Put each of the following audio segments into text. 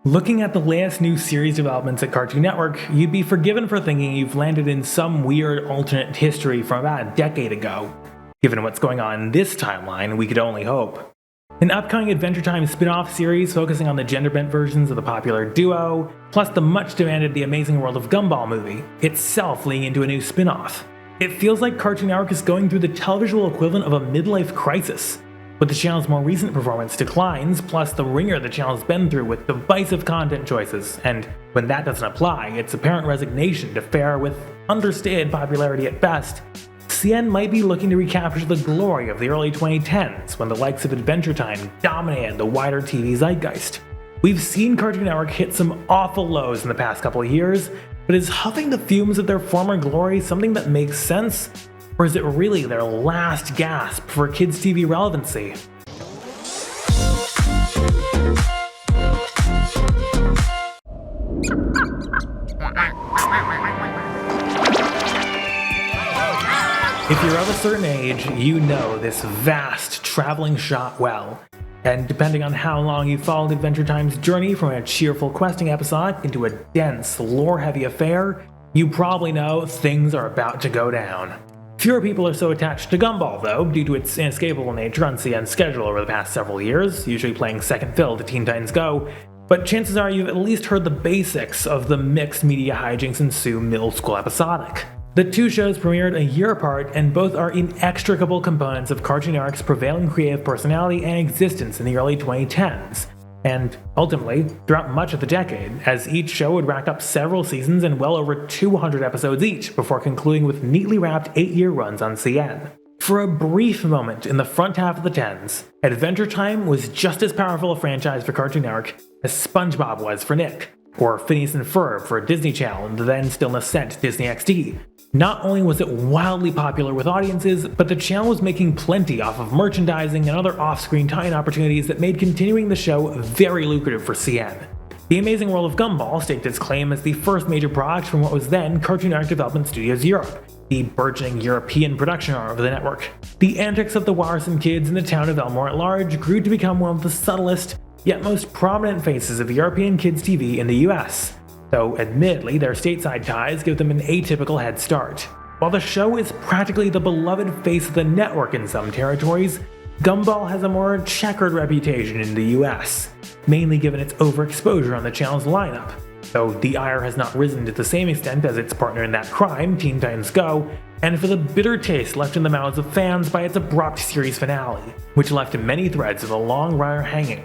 Looking at the latest new series developments at Cartoon Network, you'd be forgiven for thinking you've landed in some weird alternate history from about a decade ago. Given what's going on in this timeline, we could only hope. An upcoming Adventure Time spin-off series focusing on the gender-bent versions of the popular duo, plus the much-demanded The Amazing World of Gumball movie, itself leading into a new spin-off. It feels like Cartoon Network is going through the televisual equivalent of a midlife crisis, with the channel's more recent performance declines, plus the ringer the channel's been through with divisive content choices, and when that doesn't apply, its apparent resignation to fare with understated popularity at best. CN might be looking to recapture the glory of the early 2010s when the likes of Adventure Time dominated the wider TV zeitgeist. We've seen Cartoon Network hit some awful lows in the past couple of years, but is huffing the fumes of their former glory something that makes sense? Or is it really their last gasp for kids' TV relevancy? If you're of a certain age, you know this vast traveling shot well. And depending on how long you followed Adventure Time's journey from a cheerful questing episode into a dense, lore-heavy affair, you probably know things are about to go down. Fewer people are so attached to Gumball, though, due to its inescapable nature on CN's schedule over the past several years, usually playing second fiddle to Teen Titans Go, but chances are you've at least heard the basics of the mixed media hijinks ensue middle school episodic. The two shows premiered a year apart, and both are inextricable components of Cartoon Network's prevailing creative personality and existence in the early 2010s. And ultimately, throughout much of the decade, as each show would rack up several seasons and well over 200 episodes each before concluding with neatly wrapped 8-year runs on CN. For a brief moment in the front half of the 10s, Adventure Time was just as powerful a franchise for Cartoon Network as SpongeBob was for Nick, or Phineas and Ferb for Disney Channel and the then still nascent Disney XD. Not only was it wildly popular with audiences, but the channel was making plenty off of merchandising and other off-screen tie-in opportunities that made continuing the show very lucrative for CN. The Amazing World of Gumball staked its claim as the first major product from what was then Cartoon Network Development Studios Europe, the burgeoning European production arm of the network. The antics of the Warson kids in the town of Elmore at large grew to become one of the subtlest, yet most prominent faces of European kids TV in the US. Though admittedly their stateside ties give them an atypical head start. While the show is practically the beloved face of the network in some territories, Gumball has a more checkered reputation in the US, mainly given its overexposure on the channel's lineup, though the ire has not risen to the same extent as its partner in that crime, Teen Titans Go, and for the bitter taste left in the mouths of fans by its abrupt series finale, which left many threads of the long wire hanging.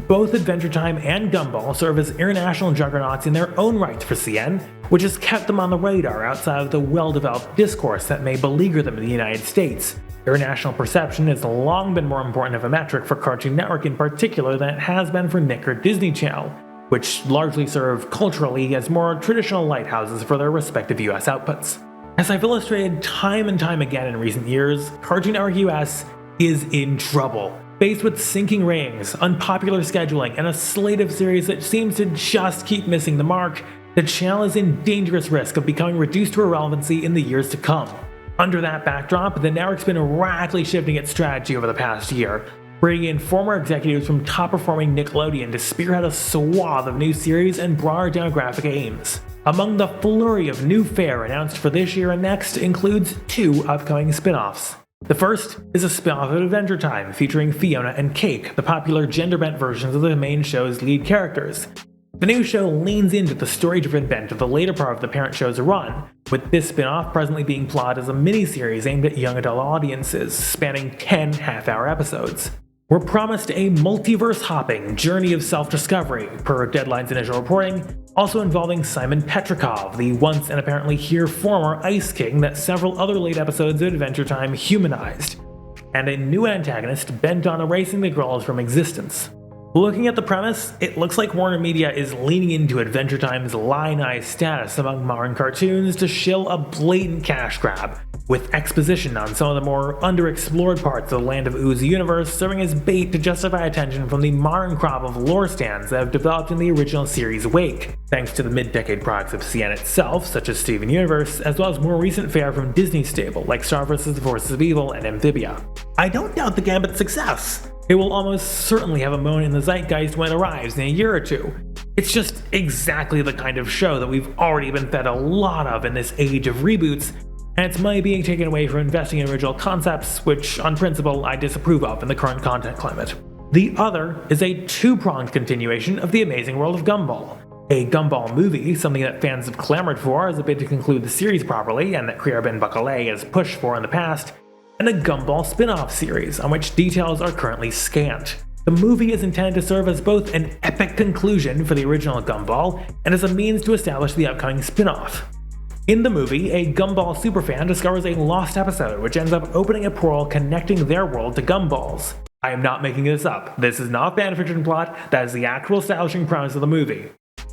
Both Adventure Time and Gumball serve as international juggernauts in their own right for CN, which has kept them on the radar outside of the well-developed discourse that may beleaguer them in the United States. International perception has long been more important of a metric for Cartoon Network in particular than it has been for Nick or Disney Channel, which largely serve culturally as more traditional lighthouses for their respective US outputs. As I've illustrated time and time again in recent years, Cartoon Network US is in trouble. Faced with sinking ratings, unpopular scheduling, and a slate of series that seems to just keep missing the mark, the channel is in dangerous risk of becoming reduced to irrelevancy in the years to come. Under that backdrop, the network's been radically shifting its strategy over the past year, bringing in former executives from top-performing Nickelodeon to spearhead a swath of new series and broader demographic aims. Among the flurry of new fare announced for this year and next includes 2 upcoming spin-offs. The first is a spin-off of Adventure Time featuring Fiona and Cake, the popular gender-bent versions of the main show's lead characters. The new show leans into the story-driven bent of the later part of the parent show's run, with this spin-off presently being plotted as a mini-series aimed at young adult audiences, spanning 10 half-hour episodes. We're promised a multiverse-hopping journey of self-discovery, per Deadline's initial reporting, also involving Simon Petrikov, the once and apparently here former Ice King that several other late episodes of Adventure Time humanized, and a new antagonist bent on erasing the girls from existence. Looking at the premise, it looks like Warner Media is leaning into Adventure Time's lie-nice status among modern cartoons to shill a blatant cash grab, with exposition on some of the more underexplored parts of the Land of Ooze universe serving as bait to justify attention from the modern crop of lore stands that have developed in the original series' wake, thanks to the mid-decade products of CN itself, such as Steven Universe, as well as more recent fare from Disney's stable, like Star vs. the Forces of Evil and Amphibia. I don't doubt the Gambit's success, It will almost certainly have a moment in the zeitgeist when it arrives in a year or two. It's just exactly the kind of show that we've already been fed a lot of in this age of reboots, and its money being taken away from investing in original concepts, which on principle I disapprove of in the current content climate. The other is a two-pronged continuation of The Amazing World of Gumball. A Gumball movie, something that fans have clamored for as a bid to conclude the series properly and that Kriarbin Bakale has pushed for in the past, and a Gumball spin-off series on which details are currently scant. The movie is intended to serve as both an epic conclusion for the original Gumball and as a means to establish the upcoming spin-off. In the movie, a Gumball superfan discovers a lost episode which ends up opening a portal connecting their world to Gumball's. I am not making this up. This is not a fanfiction plot, that is the actual establishing premise of the movie.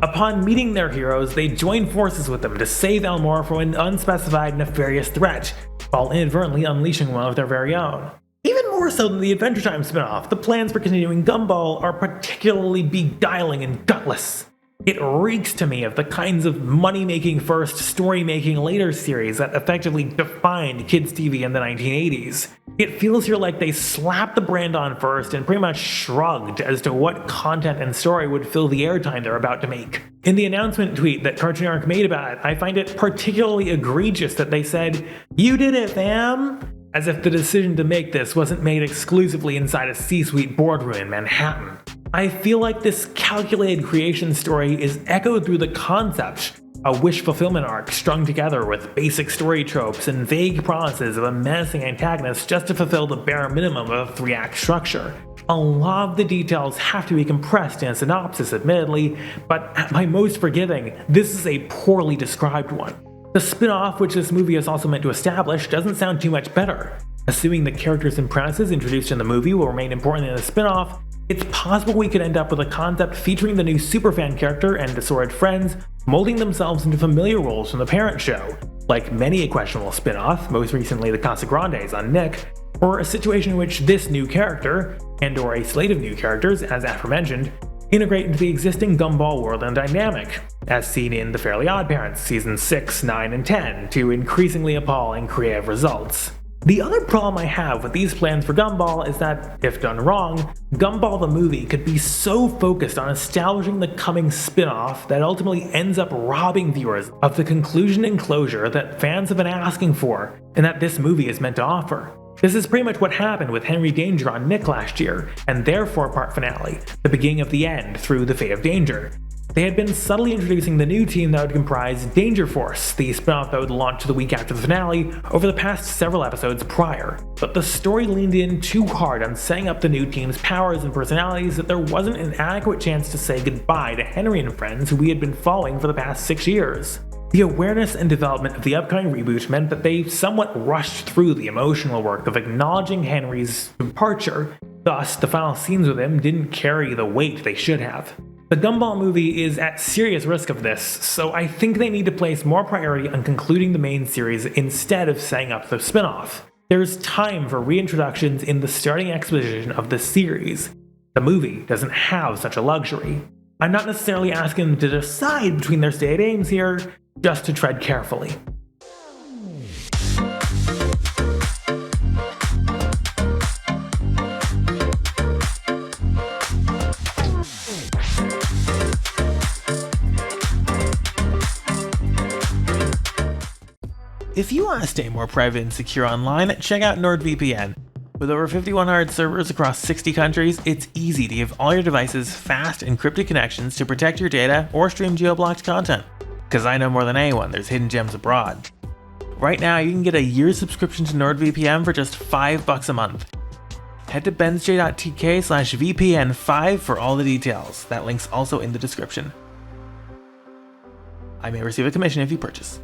Upon meeting their heroes, they join forces with them to save Elmore from an unspecified nefarious threat, while inadvertently unleashing one of their very own. Even more so than the Adventure Time spin-off, the plans for continuing Gumball are particularly beguiling and gutless. It reeks to me of the kinds of money-making first, story-making later series that effectively defined kids' TV in the 1980s. It feels here like they slapped the brand on first and pretty much shrugged as to what content and story would fill the airtime they're about to make. In the announcement tweet that Cartoon Network made about it, I find it particularly egregious that they said, "You did it, fam!" As if the decision to make this wasn't made exclusively inside a C-suite boardroom in Manhattan. I feel like this calculated creation story is echoed through the concept, a wish fulfillment arc strung together with basic story tropes and vague promises of a menacing antagonist just to fulfill the bare minimum of a 3-act structure. A lot of the details have to be compressed in a synopsis, admittedly, but at my most forgiving, this is a poorly described one. The spin-off, which this movie is also meant to establish, doesn't sound too much better. Assuming the characters and premises introduced in the movie will remain important in the spin-off, it's possible we could end up with a concept featuring the new superfan character and assorted friends molding themselves into familiar roles from the parent show, like many a questionable spin-off, most recently the Casagrandes on Nick, or a situation in which this new character, and or a slate of new characters, as aforementioned, integrate into the existing Gumball world and dynamic, as seen in The Fairly OddParents Seasons 6, 9, and 10, to increasingly appalling creative results. The other problem I have with these plans for Gumball is that, if done wrong, Gumball the movie could be so focused on establishing the coming spin-off that ultimately ends up robbing viewers of the conclusion and closure that fans have been asking for, and that this movie is meant to offer. This is pretty much what happened with Henry Danger on Nick last year, and their 4-part finale, the beginning of the end through the fate of Danger. They had been subtly introducing the new team that would comprise Danger Force, the spin-off that would launch the week after the finale, over the past several episodes prior. But the story leaned in too hard on setting up the new team's powers and personalities that there wasn't an adequate chance to say goodbye to Henry and friends who we had been following for the past 6 years. The awareness and development of the upcoming reboot meant that they somewhat rushed through the emotional work of acknowledging Henry's departure, thus the final scenes with him didn't carry the weight they should have. The Gumball movie is at serious risk of this, so I think they need to place more priority on concluding the main series instead of setting up the spin-off. There's time for reintroductions in the starting exposition of the series. The movie doesn't have such a luxury. I'm not necessarily asking them to decide between their stated aims here, just to tread carefully. If you want to stay more private and secure online, check out NordVPN. With over 5,100 servers across 60 countries, it's easy to give all your devices fast, encrypted connections to protect your data or stream geo-blocked content. Because I know more than anyone, there's hidden gems abroad. Right now, you can get a year's subscription to NordVPN for just $5 a month. Head to bensj.tk/VPN5 for all the details. That link's also in the description. I may receive a commission if you purchase.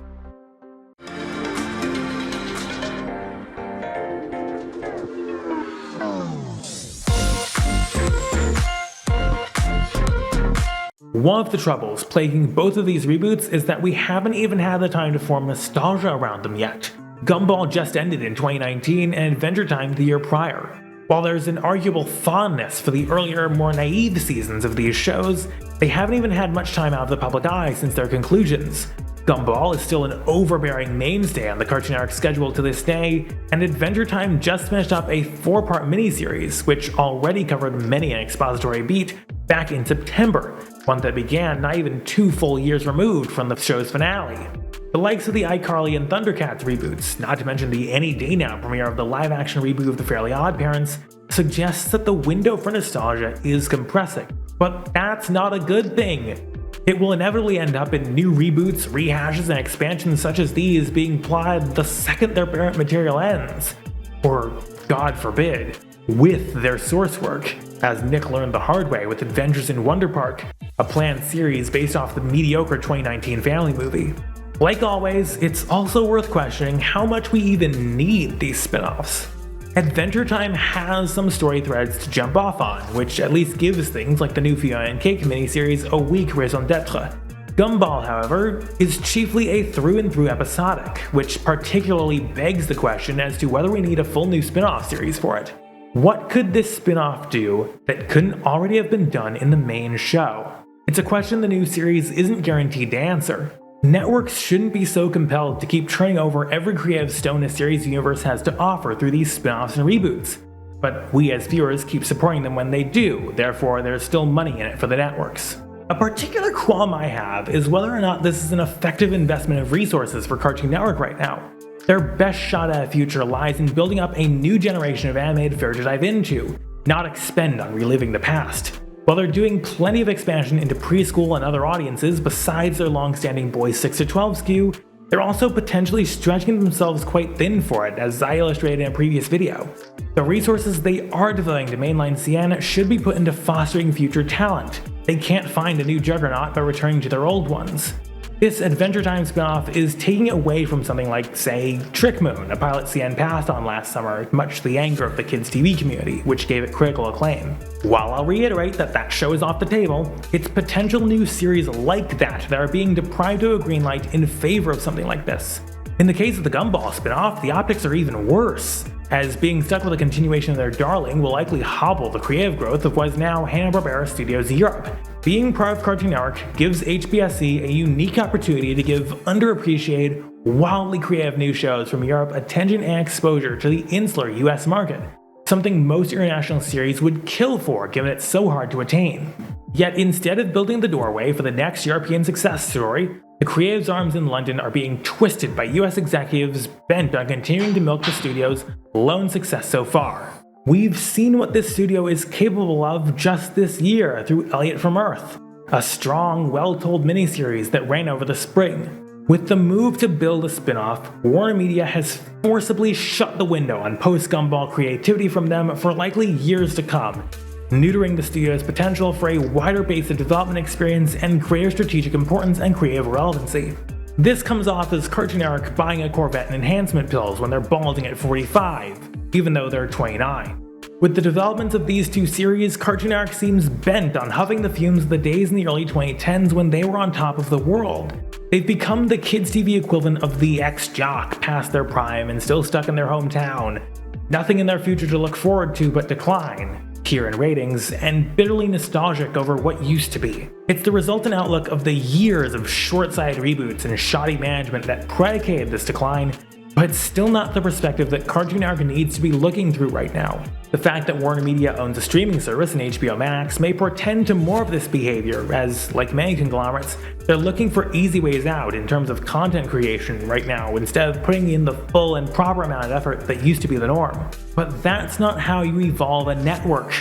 One of the troubles plaguing both of these reboots is that we haven't even had the time to form nostalgia around them yet. Gumball just ended in 2019 and Adventure Time the year prior. While there's an arguable fondness for the earlier, more naive seasons of these shows, they haven't even had much time out of the public eye since their conclusions. Gumball is still an overbearing mainstay on the Cartoon Network schedule to this day, and Adventure Time just finished up a 4-part miniseries, which already covered many an expository beat back in September, one that began not even 2 full years removed from the show's finale. The likes of the iCarly and Thundercats reboots, not to mention the any day now premiere of the live-action reboot of The Fairly OddParents, suggests that the window for nostalgia is compressing. But that's not a good thing. It will inevitably end up in new reboots, rehashes, and expansions such as these being plotted the second their parent material ends. Or, God forbid, with their source work, as Nick learned the hard way with Adventures in Wonder Park, a planned series based off the mediocre 2019 family movie. Like always, it's also worth questioning how much we even need these spin-offs. Adventure Time has some story threads to jump off on, which at least gives things like the new Fiona and Cake miniseries a weak raison d'etre. Gumball, however, is chiefly a through-and-through episodic, which particularly begs the question as to whether we need a full new spin-off series for it. What could this spin-off do that couldn't already have been done in the main show? It's a question the new series isn't guaranteed to answer. Networks shouldn't be so compelled to keep turning over every creative stone a series universe has to offer through these spin-offs and reboots. But we as viewers keep supporting them when they do, therefore there's still money in it for the networks. A particular qualm I have is whether or not this is an effective investment of resources for Cartoon Network right now. Their best shot at a future lies in building up a new generation of animated fare to dive into, not expend on reliving the past. While they're doing plenty of expansion into preschool and other audiences besides their long-standing boys 6 to 12 skew, they're also potentially stretching themselves quite thin for it, as I illustrated in a previous video. The resources they are devoting to mainline CN should be put into fostering future talent. They can't find a new juggernaut by returning to their old ones. This Adventure Time spinoff is taking it away from something like, say, Trick Moon, a pilot CN passed on last summer, much to the anger of the kids' TV community, which gave it critical acclaim. While I'll reiterate that that show is off the table, it's potential new series like that are being deprived of a green light in favor of something like this. In the case of the Gumball spinoff, the optics are even worse, as being stuck with a continuation of their darling will likely hobble the creative growth of what is now Hanna-Barbera Studios Europe. Being part of Cartoon Network gives HBSC a unique opportunity to give underappreciated, wildly creative new shows from Europe attention and exposure to the insular US market, something most international series would kill for given it's so hard to attain. Yet instead of building the doorway for the next European success story, the creative's arms in London are being twisted by US executives bent on continuing to milk the studio's lone success so far. We've seen what this studio is capable of just this year through Elliot from Earth, a strong, well-told miniseries that ran over the spring. With the move to build a spin-off, Warner Media has forcibly shut the window on post-Gumball creativity from them for likely years to come, neutering the studio's potential for a wider base of development experience and greater strategic importance and creative relevancy. This comes off as Cartoon Network buying a Corvette and enhancement pills when they're balding at 45, even though they're 29. With the developments of these two series, Cartoon Network seems bent on huffing the fumes of the days in the early 2010s when they were on top of the world. They've become the kids' TV equivalent of the ex-jock past their prime and still stuck in their hometown. Nothing in their future to look forward to but decline, here in ratings, and bitterly nostalgic over what used to be. It's the resultant outlook of the years of short-sighted reboots and shoddy management that predicated this decline, but it's still not the perspective that Cartoon Network needs to be looking through right now. The fact that Warner Media owns a streaming service in HBO Max may portend to more of this behavior, as, like many conglomerates, they're looking for easy ways out in terms of content creation right now instead of putting in the full and proper amount of effort that used to be the norm. But that's not how you evolve a network.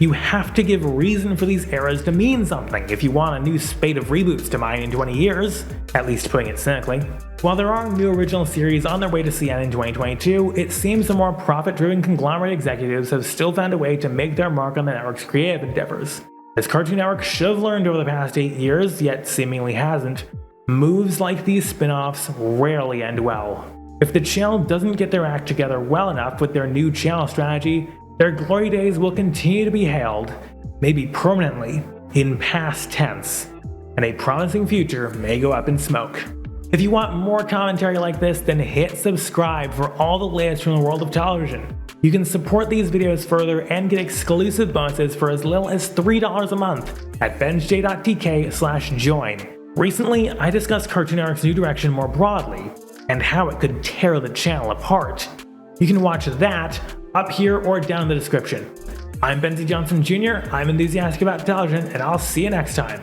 You have to give reason for these eras to mean something if you want a new spate of reboots to mine in 20 years, at least putting it cynically. While there are new original series on their way to CN in 2022, it seems the more profit-driven conglomerate executives have still found a way to make their mark on the network's creative endeavors. As Cartoon Network should have learned over the past 8 years, yet seemingly hasn't, moves like these spin-offs rarely end well. If the channel doesn't get their act together well enough with their new channel strategy, their glory days will continue to be hailed, maybe permanently, in past tense, and a promising future may go up in smoke. If you want more commentary like this, then hit subscribe for all the latest from the world of television. You can support these videos further and get exclusive bonuses for as little as $3 a month at benj.tk/join, Recently, I discussed Cartoon Network's new direction more broadly, and how it could tear the channel apart. You can watch that up here or down in the description. I'm Ben Z. Johnson Jr., I'm enthusiastic about television, and I'll see you next time.